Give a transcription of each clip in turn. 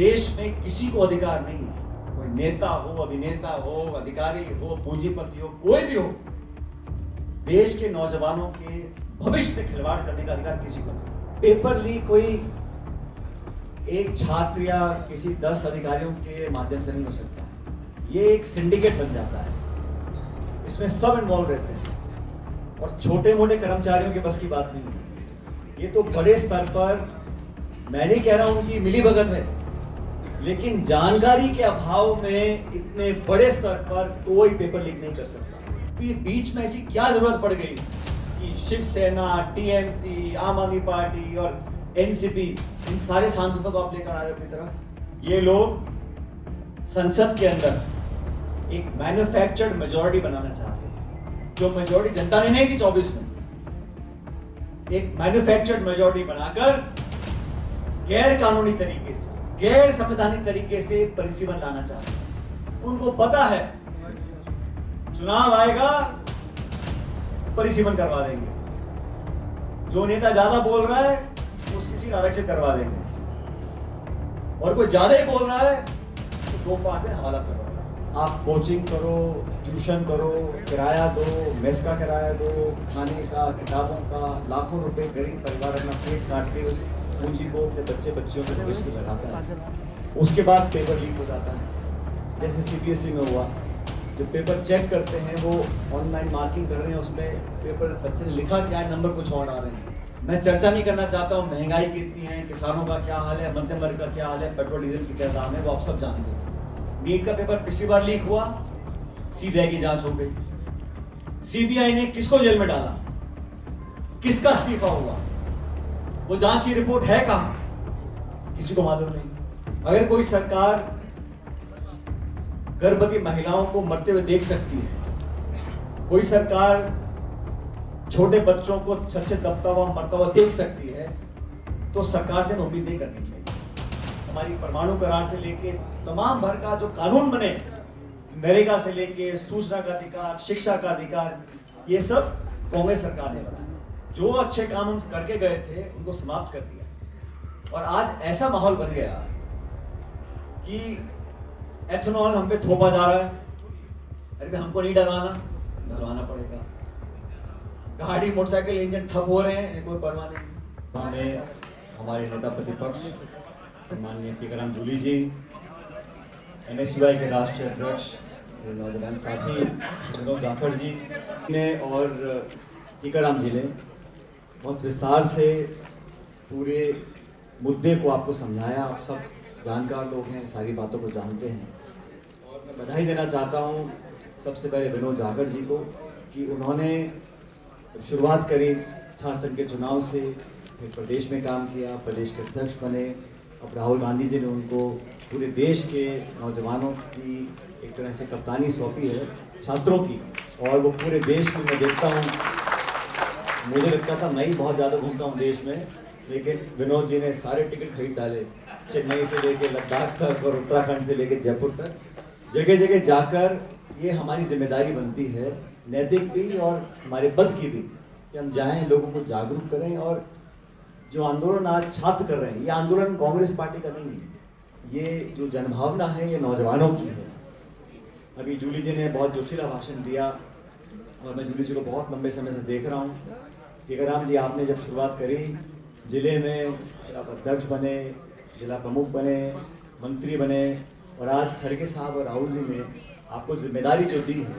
देश में किसी को अधिकार नहीं है, कोई नेता हो, अभिनेता हो, अधिकारी हो, पूंजीपति हो, कोई भी हो, देश के नौजवानों के भविष्य से खिलवाड़ करने का अधिकार किसी को नहीं। पेपर लीक कोई एक छात्र या किसी 10 अधिकारियों के माध्यम से नहीं हो सकता है। ये एक सिंडिकेट बन जाता है, इसमें सब इन्वॉल्व रहते हैं और छोटे मोटे कर्मचारियों के बस की बात नहीं है। ये तो बड़े स्तर पर, मैं नहीं कह रहा हूं कि मिलीभगत है, लेकिन जानकारी के अभाव में इतने बड़े स्तर पर कोई पेपर लीक नहीं कर सकता। तो ये बीच में ऐसी क्या जरूरत पड़ गई कि शिवसेना, टीएमसी, आम आदमी पार्टी और एनसीपी, इन सारे सांसदों को आप लेकर आ रहे हो अपनी तरफ। ये लोग संसद के अंदर एक मैन्युफैक्चर्ड मेजॉरिटी बनाना चाहते हैं, जो मेजॉरिटी जनता ने नहीं दी 24 में। एक मैन्युफैक्चर्ड मेजॉरिटी बनाकर गैर कानूनी तरीके से, गैर संवैधानिक तरीके से परिसीमन लाना चाहते हैं। उनको पता है चुनाव आएगा, परिसीमन करवा देंगे। जो नेता ज्यादा बोल रहा है उसकी सीट आरक्षित करवा देंगे, और कोई ज्यादा ही बोल रहा है तो 2-5 दिन हवाला करवा देंगे। आप कोचिंग करो, ट्यूशन करो, किराया दो, मेस का किराया दो, खाने का, किताबों का, लाखों रुपए गरीब परिवार अपना पेट काट के उस पूंजी को अपने बच्चे बच्चियों के भविष्य में लगाता है। उसके बाद पेपर लीक हो जाता है। जैसे सीबीएसई में हुआ, जो पेपर चेक करते हैं वो ऑनलाइन मार्किंग कर रहे हैं, उसमें पेपर बच्चे ने लिखा क्या है, नंबर कुछ और आ रहे हैं। मैं चर्चा नहीं करना चाहता हूँ महंगाई कितनी है, किसानों का क्या हाल है, मध्यम वर्ग का क्या हाल है, पेट्रोल डीजल की क्या दाम है, वो आप सब जानते हो। नीट का पेपर पिछली बार लीक हुआ, सीबीआई की जांच हो गई। सीबीआई ने किसको जेल में डाला, किसका इस्तीफा हुआ, वो जांच की रिपोर्ट है कहां, किसी को मालूम नहीं। अगर कोई सरकार गर्भवती महिलाओं को मरते हुए देख सकती है, कोई सरकार छोटे बच्चों को छत से दबता हुआ मरता हुआ देख सकती है, तो सरकार से उम्मीद नहीं करनी चाहिए। हमारी परमाणु करार से लेके तमाम भर का जो कानून बने, नरेगा से लेके सूचना का अधिकार, शिक्षा का अधिकार, ये सब कांग्रेस सरकार ने बनाया। जो अच्छे कानून करके गए थे उनको समाप्त कर दिया, और आज ऐसा माहौल बन गया कि एथेनॉल हम पे थोपा जा रहा है। अरे हमको नहीं डलवाना पड़ेगा। गाड़ी मोटरसाइकिल इंजन ठप हो रहे हैं, कोई परवाह नहीं। हमें हमारे नेता प्रतिपक्ष सम्माननीय टीकाराम जूली जी, एनएसयूआई के राष्ट्रीय अध्यक्ष नौजवान साथी विनोद जाखड़ जी ने और टीकाराम जी ने बहुत विस्तार से पूरे मुद्दे को आपको समझाया। आप सब जानकार लोग हैं, सारी बातों को जानते हैं, और मैं बधाई देना चाहता हूँ सबसे पहले विनोद जाखड़ जी को कि उन्होंने शुरुआत करी छात्र संघ के चुनाव से, फिर प्रदेश में काम किया, प्रदेश के अध्यक्ष बने। अब राहुल गांधी जी ने उनको पूरे देश के नौजवानों की एक तरह से कप्तानी सौंपी है, छात्रों की, और वो पूरे देश में मैं देखता हूँ, मुझे लगता था मैं ही बहुत ज़्यादा घूमता हूँ देश में, लेकिन विनोद जी ने सारे टिकट खरीद डाले, चेन्नई से लेके लद्दाख तक और उत्तराखंड से लेके जयपुर तक, जगह जगह जाकर। ये हमारी जिम्मेदारी बनती है, नैतिक भी और हमारे पद की भी, कि हम जाएं, लोगों को जागरूक करें। और जो आंदोलन आज छात्र कर रहे हैं, ये आंदोलन कांग्रेस पार्टी का नहीं है, ये जो जनभावना है ये नौजवानों की है। अभी जूली जी ने बहुत जोशीला भाषण दिया, और मैं जूली जी को बहुत लंबे समय से देख रहा हूँ। टीकाराम जी, आपने जब शुरुआत करी जिले में, आप अध्यक्ष बने, जिला प्रमुख बने, मंत्री बने, और आज खड़गे साहब और राहुल जी ने आपको जिम्मेदारी जो दी है,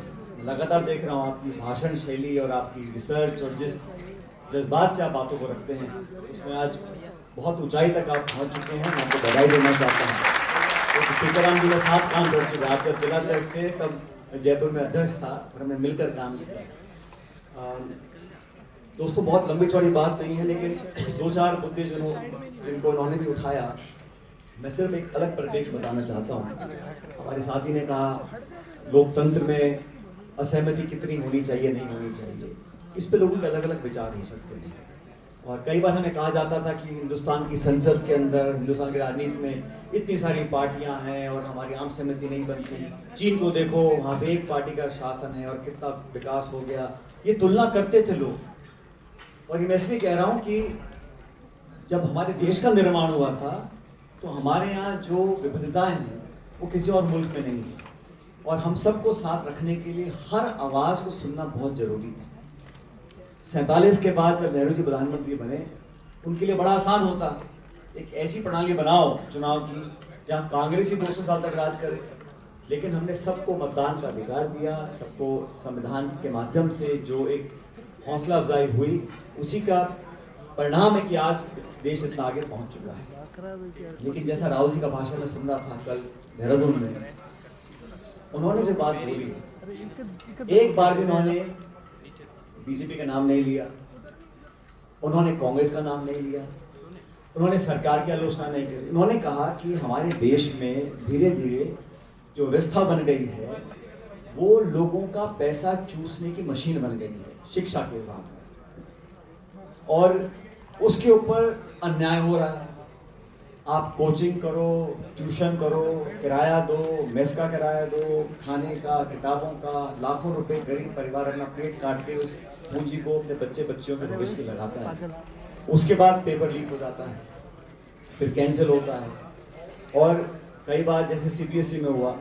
लगातार देख रहा हूँ आपकी भाषण शैली और आपकी रिसर्च और जिस जज्बात से आप बातों को रखते हैं, उसमें आज बहुत ऊंचाई तक आप पहुँच चुके हैं। मैं आपको बधाई देना चाहता हूँ। तो टीकाराम जी के साथ काम कर चुके। आप जब जिलाध्यक्ष थे तब मैं जयपुर में अध्यक्ष था, और हमने मिलकर काम किया। दोस्तों, बहुत लंबी चौड़ी बात नहीं है, लेकिन 2-4 मुद्दे जिनको उन्होंने भी उठाया, मैं सिर्फ एक अलग परिप्रेक्ष्य बताना चाहता हूँ। हमारे साथी ने कहा लोकतंत्र में असहमति कितनी होनी चाहिए, नहीं होनी चाहिए, इस पे लोगों के अलग अलग विचार हो सकते हैं। और कई बार हमें कहा जाता था कि हिंदुस्तान की संसद के अंदर, हिंदुस्तान की राजनीति में इतनी सारी पार्टियां हैं और हमारी आम सहमति नहीं बनती। चीन को देखो, वहाँ पे एक पार्टी का शासन है और कितना विकास हो गया, ये तुलना करते थे लोग। और ये मैं इसलिए कह रहा हूँ कि जब हमारे देश का निर्माण हुआ था तो हमारे यहाँ जो विविधताएं हैं वो किसी और मुल्क में नहीं है, और हम सबको साथ रखने के लिए हर आवाज़ को सुनना बहुत ज़रूरी है। 47 के बाद जब नेहरू जी प्रधानमंत्री बने, उनके लिए बड़ा आसान होता, एक ऐसी प्रणाली बनाओ चुनाव की जहाँ कांग्रेस ही 200 साल तक राज करे, लेकिन हमने सबको मतदान का अधिकार दिया, सबको संविधान के माध्यम से जो एक हौसला अफजाई हुई, उसी का परिणाम है कि आज देश इतना आगे पहुंच चुका है। लेकिन जैसा राहुल जी का भाषण में सुन रहा था कल देहरादून में, उन्होंने जो बात बोली, एक बार भी उन्होंने बीजेपी का नाम नहीं लिया, उन्होंने कांग्रेस का नाम नहीं लिया, उन्होंने सरकार की आलोचना नहीं की। उन्होंने कहा कि हमारे देश में धीरे धीरे जो व्यवस्था बन गई है वो लोगों का पैसा चूसने की मशीन बन गई है शिक्षा के विभाग में, और उसके ऊपर अन्याय हो रहा है। आप कोचिंग करो, ट्यूशन करो, किराया दो, मेस का किराया दो, खाने का, किताबों का, लाखों रुपए गरीब परिवार अपना पेट काट के उस पूंजी को अपने बच्चे बच्चियों के भविष्य में लगाता है। उसके बाद पेपर लीक हो जाता है, फिर कैंसिल होता है, और कई बार जैसे सीबीएसई में हुआ,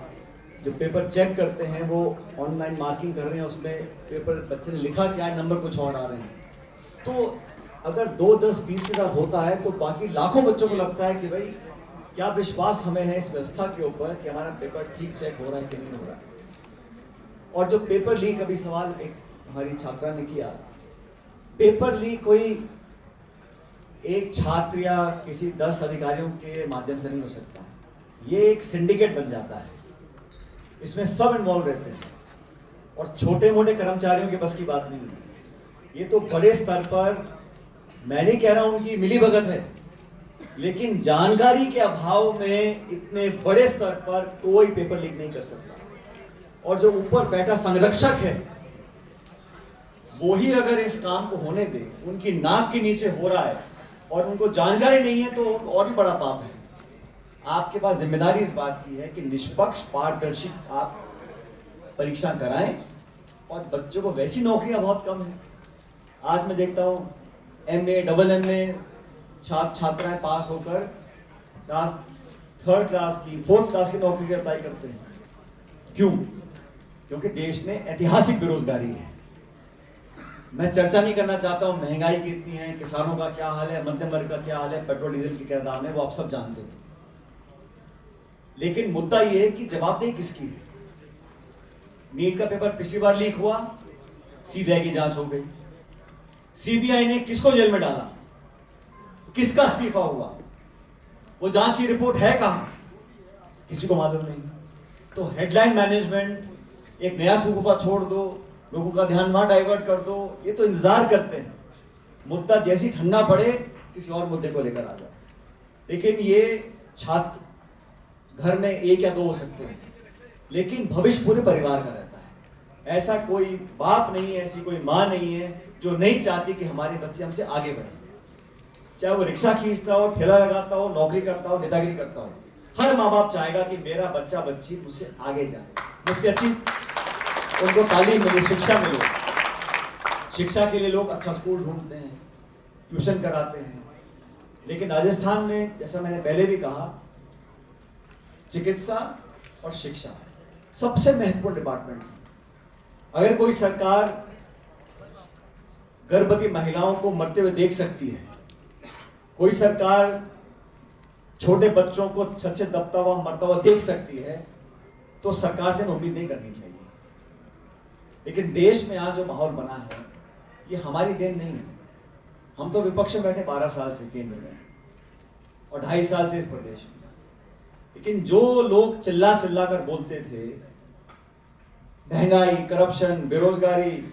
जो पेपर चेक करते हैं वो ऑनलाइन मार्किंग कर रहे हैं, उसमें पेपर बच्चे ने लिखा क्या है, नंबर कुछ और आ रहे हैं। तो अगर 2, 10, 20 के साथ होता है तो बाकी लाखों बच्चों को लगता है कि भाई क्या विश्वास हमें है इस व्यवस्था के ऊपर कि हमारा पेपर ठीक चेक हो रहा है कि नहीं हो रहा है। और जो पेपर लीक, अभी सवाल एक हमारी छात्रा ने किया, पेपर लीक कोई एक छात्र या किसी 10 अधिकारियों के माध्यम से नहीं हो सकता, ये एक सिंडिकेट बन जाता है, इसमें सब इन्वॉल्व रहते हैं, और छोटे मोटे कर्मचारियों के बस की बात नहीं है। ये तो बड़े स्तर पर, मैं नहीं कह रहा हूं उनकी मिलीभगत है, लेकिन जानकारी के अभाव में इतने बड़े स्तर पर कोई पेपर लीक नहीं कर सकता। और जो ऊपर बैठा संरक्षक है वो ही अगर इस काम को होने दे, उनकी नाक के नीचे हो रहा है और उनको जानकारी नहीं है, तो और भी बड़ा पाप है। आपके पास जिम्मेदारी इस बात की है कि निष्पक्ष पारदर्शी आप परीक्षा कराएं, और बच्चों को वैसी नौकरियां बहुत कम है। आज मैं देखता हूं MA, AA छात्राएं पास होकर क्लास 3rd क्लास की, 4th क्लास की नौकरी के अप्लाई करते हैं। क्यों? क्योंकि देश में ऐतिहासिक बेरोजगारी है। मैं चर्चा नहीं करना चाहता हूं महंगाई कितनी है, किसानों का क्या हाल है, मध्यम वर्ग का क्या हाल है, पेट्रोल डीजल की क्या दाम है, वो आप सब जानते हैं। लेकिन मुद्दा ये है कि जवाबदेही किसकी है। नीट का पेपर पिछली बार लीक हुआ, सीबीआई की जांच हो गई, सीबीआई ने किसको जेल में डाला, किसका इस्तीफा हुआ, वो जांच की रिपोर्ट है कहां, किसी को मालूम नहीं। तो हेडलाइन मैनेजमेंट, एक नया शगुफा छोड़ दो, लोगों का ध्यान वहां डाइवर्ट कर दो, ये तो इंतजार करते हैं मुद्दा जैसी ठंडा पड़े किसी और मुद्दे को लेकर आ जाओ। लेकिन ये छात्र घर में 1 या 2 हो सकते हैं, लेकिन भविष्य पूरे परिवार का रहता है। ऐसा कोई बाप नहीं है, ऐसी कोई माँ नहीं है जो नहीं चाहती कि हमारे बच्चे हमसे आगे बढ़े। चाहे वो रिक्शा खींचता हो, ठेला लगाता हो, नौकरी करता हो, नेतागिरी करता हो, हर माँ बाप चाहेगा कि मेरा बच्चा बच्ची मुझसे आगे जाए, मुझसे अच्छी उनको तालीम मिले, शिक्षा मिले। शिक्षा के लिए लोग अच्छा स्कूल ढूंढते हैं, ट्यूशन कराते हैं। लेकिन राजस्थान में, जैसा मैंने पहले भी कहा, चिकित्सा और शिक्षा सबसे महत्वपूर्ण डिपार्टमेंट्स हैं। अगर कोई सरकार गर्भवती महिलाओं को मरते हुए देख सकती है, कोई सरकार छोटे बच्चों को छत दबता हुआ मरता हुआ देख सकती है, तो सरकार से हमें उम्मीद नहीं करनी चाहिए। लेकिन देश में आज जो माहौल बना है ये हमारी देन नहीं है। हम तो विपक्ष में बैठे 12 साल से केंद्र में और 2.5 साल से इस प्रदेश में, लेकिन जो लोग चिल्ला चिल्ला कर बोलते थे महंगाई, करप्शन, बेरोजगारी,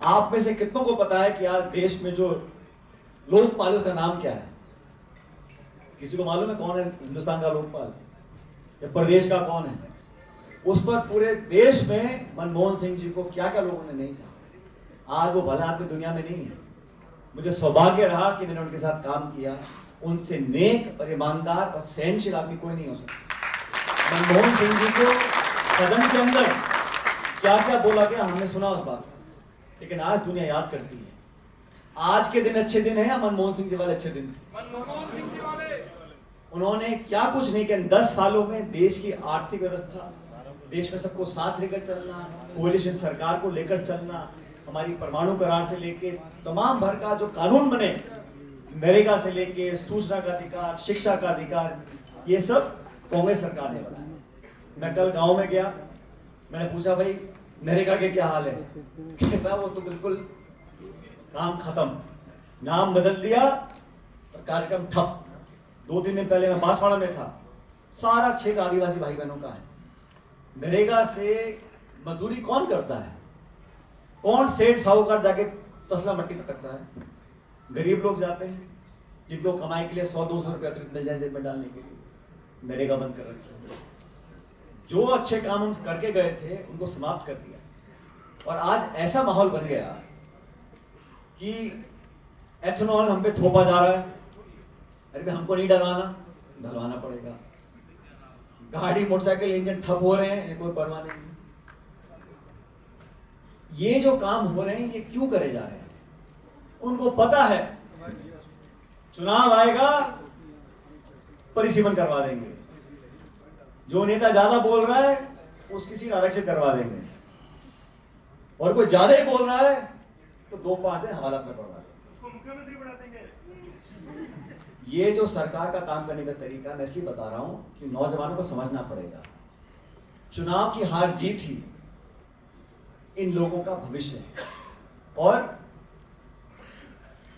आप में से कितनों को पता है कि आज देश में जो लोकपाल उसका नाम क्या है? किसी को मालूम है कौन है हिंदुस्तान का लोकपाल या प्रदेश का कौन है? उस पर पूरे देश में मनमोहन सिंह जी को क्या क्या लोगों ने नहीं कहा। आज वो भला आदमी दुनिया में नहीं है। मुझे सौभाग्य रहा कि मैंने उनके साथ काम किया। उनसे नेक और ईमानदार और सहनशील आदमी कोई नहीं हो सकता। मनमोहन सिंह जी को सदन के अंदर क्या क्या बोला गया हमने सुना उस बात को, लेकिन आज दुनिया याद करती है। आज के दिन अच्छे दिन है या मनमोहन सिंह जी वाले अच्छे दिन थे? मनमोहन सिंह जी वाले। उन्होंने क्या कुछ नहीं किया। 10 सालों में देश की आर्थिक व्यवस्था, देश में सबको साथ लेकर चलना, कोalition सरकार को लेकर चलना, हमारी परमाणु करार से लेके तमाम भर का जो कानून बने, नरेगा से लेके सूचना का अधिकार, शिक्षा का अधिकार, ये सब कांग्रेस सरकार ने बनाया। मैं कल गांव में गया, मैंने पूछा भाई नरेगा के क्या हाल है, कैसा? वो तो बिल्कुल काम खत्म, नाम बदल दिया और कार्यक्रम ठप। 2-3 दिन पहले मैं बांसवाड़ा में था, सारा क्षेत्र आदिवासी भाई बहनों का है। नरेगा से मजदूरी कौन करता है? कौन सेठ साहूकार जाके तसला मट्टी पटकता है? गरीब लोग जाते हैं, जिनको कमाई के लिए 100-200 रुपये अतिरिक्त मिल जाए जेब में डालने के लिए। नरेगा बंद कर रखी है। जो अच्छे काम हम करके गए थे उनको समाप्त कर दिया। और आज ऐसा माहौल बन गया कि एथेनॉल हम पे थोपा जा रहा है। अरे हमको नहीं डलवाना पड़ेगा। गाड़ी मोटरसाइकिल इंजन ठप हो रहे हैं, ये कोई परवाह नहीं। ये जो काम हो रहे हैं ये क्यों करे जा रहे हैं? उनको पता है चुनाव आएगा, परिसीमन करवा देंगे। जो नेता ज्यादा बोल रहा है उसकी सीट आरक्षित करवा देंगे, और कोई ज्यादा ही बोल रहा है तो 2-5 दिन हवालात में पड़वा देंगे, उसको मुख्यमंत्री बना देंगे। ये जो सरकार का काम करने का तरीका, मैं इसलिए बता रहा हूं कि नौजवानों को समझना पड़ेगा। चुनाव की हार जीत ही इन लोगों का भविष्य है, और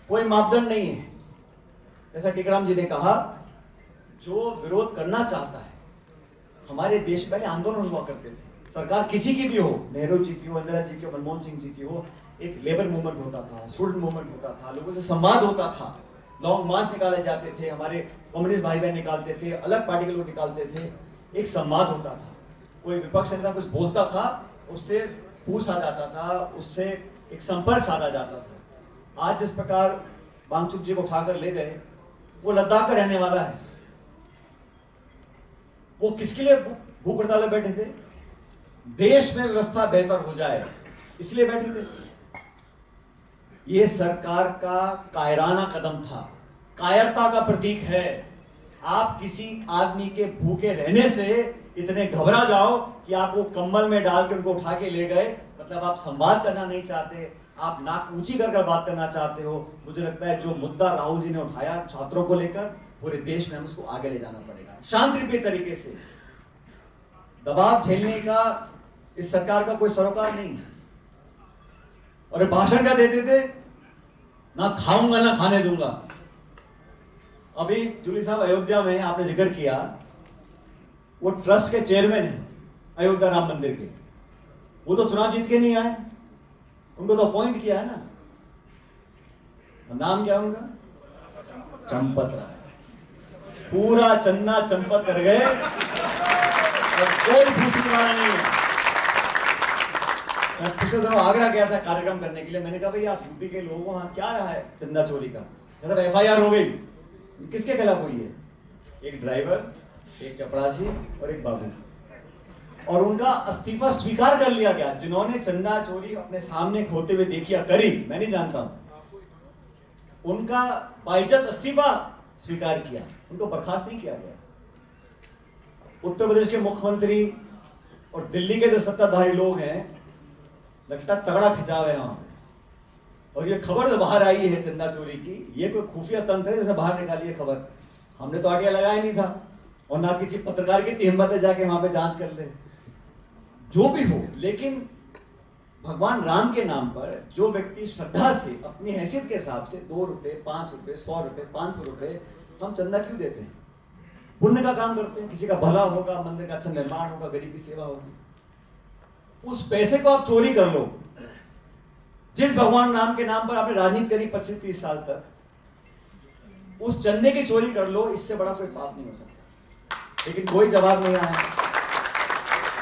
कोई मापदंड नहीं है। जैसा टीकाराम जी ने कहा, जो विरोध करना चाहता है, हमारे देश में पहले आंदोलन हुआ करते थे, सरकार किसी की भी हो, नेहरू जी की हो, इंदिरा जी की हो, मनमोहन सिंह जी की हो, एक लेबर मूवमेंट होता था, स्टूडेंट मूवमेंट होता था, लोगों से संवाद होता था, लॉन्ग मार्च निकाले जाते थे, हमारे कम्युनिस्ट भाई बहन निकालते थे, अलग पार्टी के लोग निकालते थे, एक संवाद होता था। कोई विपक्ष नेता कुछ बोलता था, उससे पूछ आ जाता था, उससे एक संपर्क साधा जाता था। आज जिस प्रकार वांगचुक जी को उठाकर ले गए, वो लद्दाख का रहने वाला है। वो किसके लिए भूख हड़ताल में बैठे थे? देश में व्यवस्था बेहतर हो जाए इसलिए बैठे थे। ये सरकार का कायराना कदम था, कायरता का प्रतीक है। आप किसी आदमी के भूखे रहने से इतने घबरा जाओ कि आप वो कंबल में डाल के उनको उठा के ले गए, मतलब आप संवाद करना नहीं चाहते, आप नाक ऊंची कर बात करना चाहते हो। मुझे लगता है जो मुद्दा राहुल जी ने उठाया छात्रों को लेकर, पूरे देश में हम उसको आगे ले जाना पड़ेगा, शांतिप्रिय तरीके से। दबाव झेलने का इस सरकार का कोई सरोकार नहीं है। और भाषण क्या देते थे? ना खाऊंगा ना खाने दूंगा। अभी जूली साहब अयोध्या में आपने जिक्र किया, वो ट्रस्ट के चेयरमैन हैं अयोध्या राम मंदिर के, वो तो चुनाव जीत के नहीं आए, उनको तो अपॉइंट किया है ना। नाम क्या उनका? चंपत राय। पूरा चन्ना चंपत कर गए और कोई पूछने वाला नहीं है। मैं पिछले दिनों आगरा गया था कार्यक्रम करने के लिए, मैंने कहा भाई आप यूपी के लोगों, वहां क्या रहा है चंदा चोरी का? मतलब FIR हो गई, किसके खिलाफ हुई है? एक ड्राइवर, एक चपरासी और एक बाबू, और उनका इस्तीफा स्वीकार कर लिया गया। जिन्होंने चंदा चोरी अपने सामने होते हुए देखी या करी, मैं नहीं जानता हूं, उनका बाइज्जत इस्तीफा स्वीकार किया, उनको बर्खास्त नहीं किया गया। उत्तर प्रदेश के मुख्यमंत्री और दिल्ली के जो सत्ताधारी लोग हैं, लगता तगड़ा खिंचाव है वहां। और ये खबर जो बाहर आई है चंदा चोरी की, ये कोई खुफिया तंत्र है जिसने बाहर निकाली है खबर। हमने तो आइडिया लगाया नहीं था, और ना किसी पत्रकार की हिम्मत है जाके वहां पे जांच कर ले। जो भी हो, लेकिन भगवान राम के नाम पर जो व्यक्ति श्रद्धा से अपनी हैसियत के हिसाब से 2 रुपए, 5 रुपए, 100 रुपए, 500 रुपए हम चंदा क्यों देते हैं? पुण्य का काम करते हैं, किसी का भला होगा, मंदिर का अच्छा निर्माण होगा, गरीब की सेवा होगी। उस पैसे को आप चोरी कर लो। जिस भगवान राम के नाम पर आपने राजनीति करी 25-30 साल तक, उस चंदे की चोरी कर लो, इससे बड़ा कोई पाप नहीं हो सकता। लेकिन कोई जवाब नहीं आया,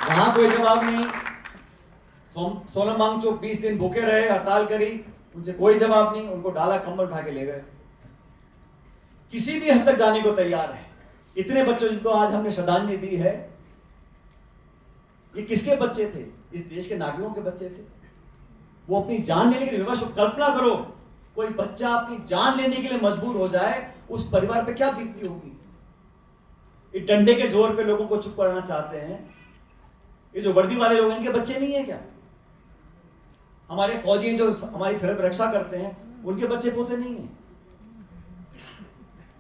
वहां कोई जवाब नहीं। सोनम वांगचुक 20 दिन भूखे रहे, हड़ताल करी, उनसे कोई जवाब नहीं, उनको डाला, कंबल उठा के ले गए। किसी भी हद तक जाने को तैयार है। इतने बच्चों जिनको आज हमने श्रद्धांजलि दी है, ये किसके बच्चे थे? इस देश के नागरिकों के बच्चे थे। वो अपनी जान लेने के लिए विवश। कल्पना करो, कोई बच्चा अपनी जान लेने के लिए मजबूर हो जाए, उस परिवार पे क्या बीतती होगी? ये डंडे के जोर पे लोगों को चुप कराना चाहते हैं। ये जो वर्दी वाले लोग हैं, इनके बच्चे नहीं है क्या? हमारे फौजी जो हमारी सरहद रक्षा करते हैं, उनके बच्चे पोते नहीं है?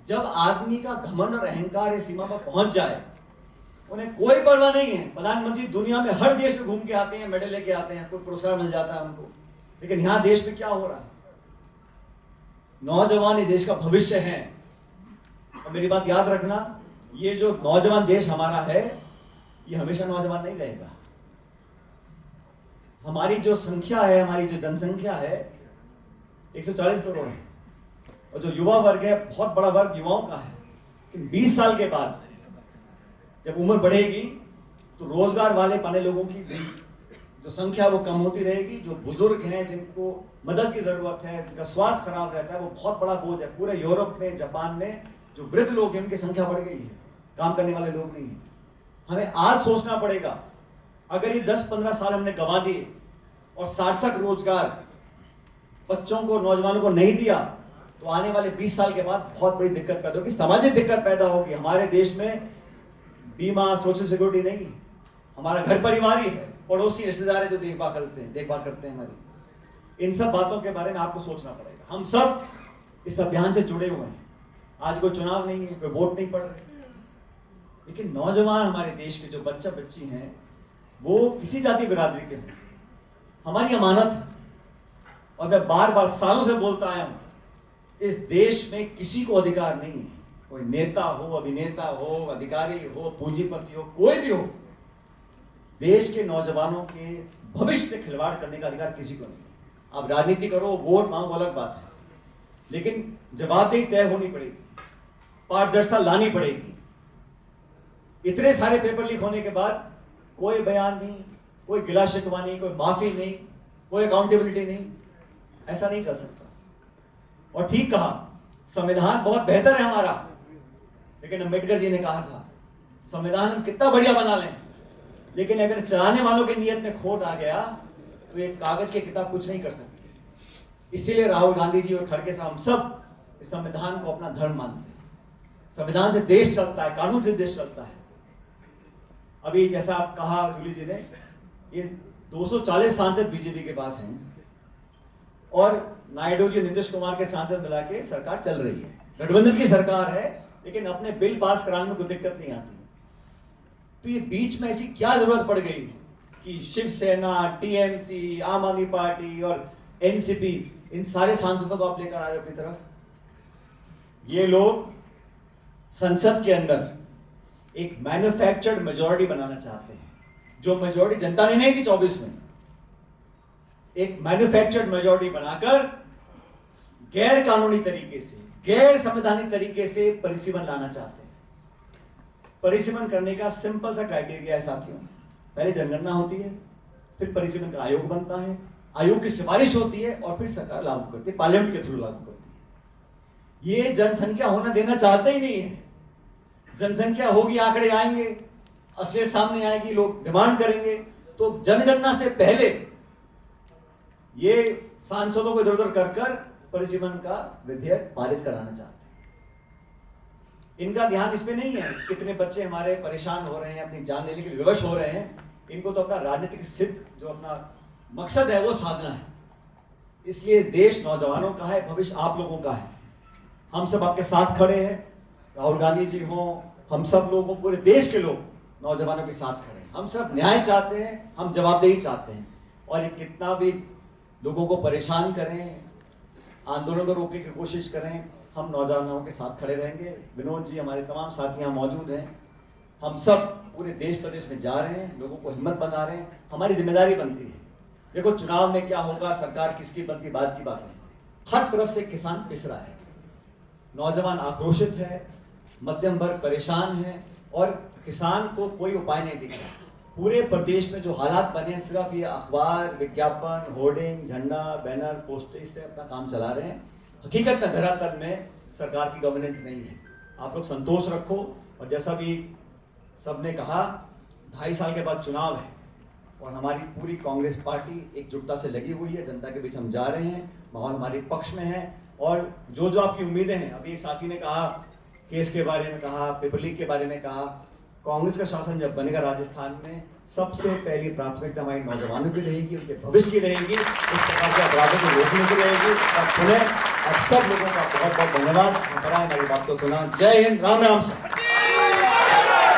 जब आदमी का घमंड और अहंकार इस सीमा पर पहुंच जाए, उन्हें कोई परवाह नहीं है। प्रधानमंत्री दुनिया में हर देश में घूम के आते हैं, मेडल लेके आते हैं, कोई पुरस्कार मिल जाता है उनको, लेकिन यहां देश में क्या हो रहा है? नौजवान इस देश का भविष्य है। और मेरी बात याद रखना, ये जो नौजवान देश हमारा है, ये हमेशा नौजवान नहीं रहेगा। हमारी जो संख्या है, हमारी जो जनसंख्या है 140 करोड़ है, और जो युवा वर्ग है, बहुत बड़ा वर्ग युवाओं का है। लेकिन 20 साल के बाद जब उम्र बढ़ेगी तो रोजगार वाले पाने लोगों की जो संख्या वो कम होती रहेगी। जो बुजुर्ग हैं, जिनको मदद की जरूरत है, जिनका स्वास्थ्य खराब रहता है, वो बहुत बड़ा बोझ है। पूरे यूरोप में, जापान में जो वृद्ध लोग हैं, उनकी संख्या बढ़ गई है, काम करने वाले लोग नहीं है। हमें आज सोचना पड़ेगा, अगर ये 10-15 साल हमने गंवा दिए और सार्थक रोजगार बच्चों को, नौजवानों को नहीं दिया, तो आने वाले 20 साल के बाद बहुत बड़ी दिक्कत पैदा होगी, सामाजिक दिक्कत पैदा होगी। हमारे देश में बीमा, सोशल सिक्योरिटी नहीं, हमारा घर परिवार ही है, पड़ोसी रिश्तेदार है जो देखभाल करते हैं हमारी। इन सब बातों के बारे में आपको सोचना पड़ेगा। हम सब इस अभियान से जुड़े हुए हैं। आज कोई चुनाव नहीं है, कोई वोट नहीं पड़ रहे, लेकिन नौजवान हमारे देश के जो बच्चा बच्ची हैं, वो किसी जाति बिरादरी के हैं, हमारी अमानत है। और मैं बार बार सालों से बोलता आया हूं, इस देश में किसी को अधिकार नहीं है, कोई नेता हो, अभिनेता हो, अधिकारी हो, पूंजीपति हो, कोई भी हो, देश के नौजवानों के भविष्य से खिलवाड़ करने का अधिकार किसी को नहीं। आप राजनीति करो, वोट मांगो, अलग बात है, लेकिन जवाबदेही तय होनी पड़ेगी, पारदर्शिता लानी पड़ेगी। इतने सारे पेपर लीक होने के बाद कोई बयान नहीं, कोई गिला शिकवा नहीं, कोई माफी नहीं, कोई अकाउंटेबिलिटी नहीं, ऐसा नहीं चल सकता। और ठीक कहा, संविधान बहुत बेहतर है हमारा, लेकिन अम्बेडकर जी ने कहा था, संविधान हम कितना बढ़िया बना लें, लेकिन अगर चलाने वालों के नियत में खोट आ गया तो एक कागज की किताब कुछ नहीं कर सकती। इसीलिए राहुल गांधी जी और खड़गे साहब, हम सब इस संविधान को अपना धर्म मानते हैं। संविधान से देश चलता है, कानून से देश चलता है। अभी जैसा आप कहा जूली जी ने, ये 240 सांसद बीजेपी के पास हैं, और नायडू जी, नीतीश कुमार के सांसद मिला के सरकार चल रही है। गठबंधन की सरकार है, लेकिन अपने बिल पास कराने में कोई दिक्कत नहीं आती। तो ये बीच में ऐसी क्या जरूरत पड़ गई कि शिवसेना, टीएमसी, आम आदमी पार्टी और एनसीपी, इन सारे सांसदों को आप लेकर आ रहे हो अपनी तरफ? ये लोग संसद के अंदर एक मैन्युफैक्चर्ड मेजॉरिटी बनाना चाहते हैं, जो मेजॉरिटी जनता ने नहीं दी 24 में। एक मैन्युफैक्चर्ड मेजॉरिटी बनाकर गैर कानूनी तरीके से, गैर संवैधानिक तरीके से परिसीमन लाना चाहते हैं। परिसीमन करने का सिंपल सा क्राइटेरिया है साथियों, पहले जनगणना होती है, फिर परिसीमन का आयोग बनता है, आयोग की सिफारिश होती है, और फिर सरकार लागू करती है, पार्लियामेंट के थ्रू लागू करती है। ये जनसंख्या होना देना चाहते ही नहीं है। जनसंख्या होगी, आंकड़े आएंगे, असलियत सामने आएगी, लोग डिमांड करेंगे, तो जनगणना से पहले ये सांसदों को इधर उधर कर परिसीमन का विधेयक पारित कराना चाहते हैं। इनका ध्यान इस पे नहीं है कितने बच्चे हमारे परेशान हो रहे हैं, अपनी जान लेने के लिए विवश हो रहे हैं। इनको तो अपना राजनीतिक सिद्ध जो अपना मकसद है वो साधना है। इसलिए देश नौजवानों का है, भविष्य आप लोगों का है। हम सब आपके साथ खड़े हैं, राहुल गांधी जी हो, हम सब लोगों, पूरे देश के लोग नौजवानों के साथ खड़े हैं। हम सब न्याय चाहते हैं, हम जवाबदेही चाहते हैं, और ये कितना भी लोगों को परेशान करें, आंदोलन को रोकने की कोशिश करें, हम नौजवानों के साथ खड़े रहेंगे। विनोद जी, हमारे तमाम साथी यहाँ मौजूद हैं, हम सब पूरे देश प्रदेश में जा रहे हैं, लोगों को हिम्मत बना रहे हैं, हमारी जिम्मेदारी बनती है। देखो चुनाव में क्या होगा, सरकार किसकी बनती, बात की बात है। हर तरफ से किसान पिस रहा है, नौजवान आक्रोशित है, मध्यम वर्ग परेशान है, और किसान को कोई उपाय नहीं दिख रहा। पूरे प्रदेश में जो हालात बने हैं, सिर्फ ये अखबार, विज्ञापन, होर्डिंग, झंडा, बैनर, पोस्टर से अपना काम चला रहे हैं। हकीकत में धरातल में सरकार की गवर्नेंस नहीं है। आप लोग संतोष रखो, और जैसा भी सबने कहा, 2.5 साल के बाद चुनाव है, और हमारी पूरी कांग्रेस पार्टी एकजुटता से लगी हुई है। जनता के बीच हम जा रहे हैं, माहौल हमारे पक्ष में है, और जो जो आपकी उम्मीदें हैं, अभी एक साथी ने कहा केस के बारे में कहा, पेपर लीक के बारे में कहा। कांग्रेस का शासन जब बनेगा राजस्थान में, सबसे पहली प्राथमिकता हमारी नौजवानों की रहेगी, उनके भविष्य की रहेगी, इस प्रकार के अपराधों को रोकने की रहेगी। और पुनः अब सब लोगों का बहुत बहुत धन्यवाद। हमारी बात को सुना। जय हिंद, राम राम।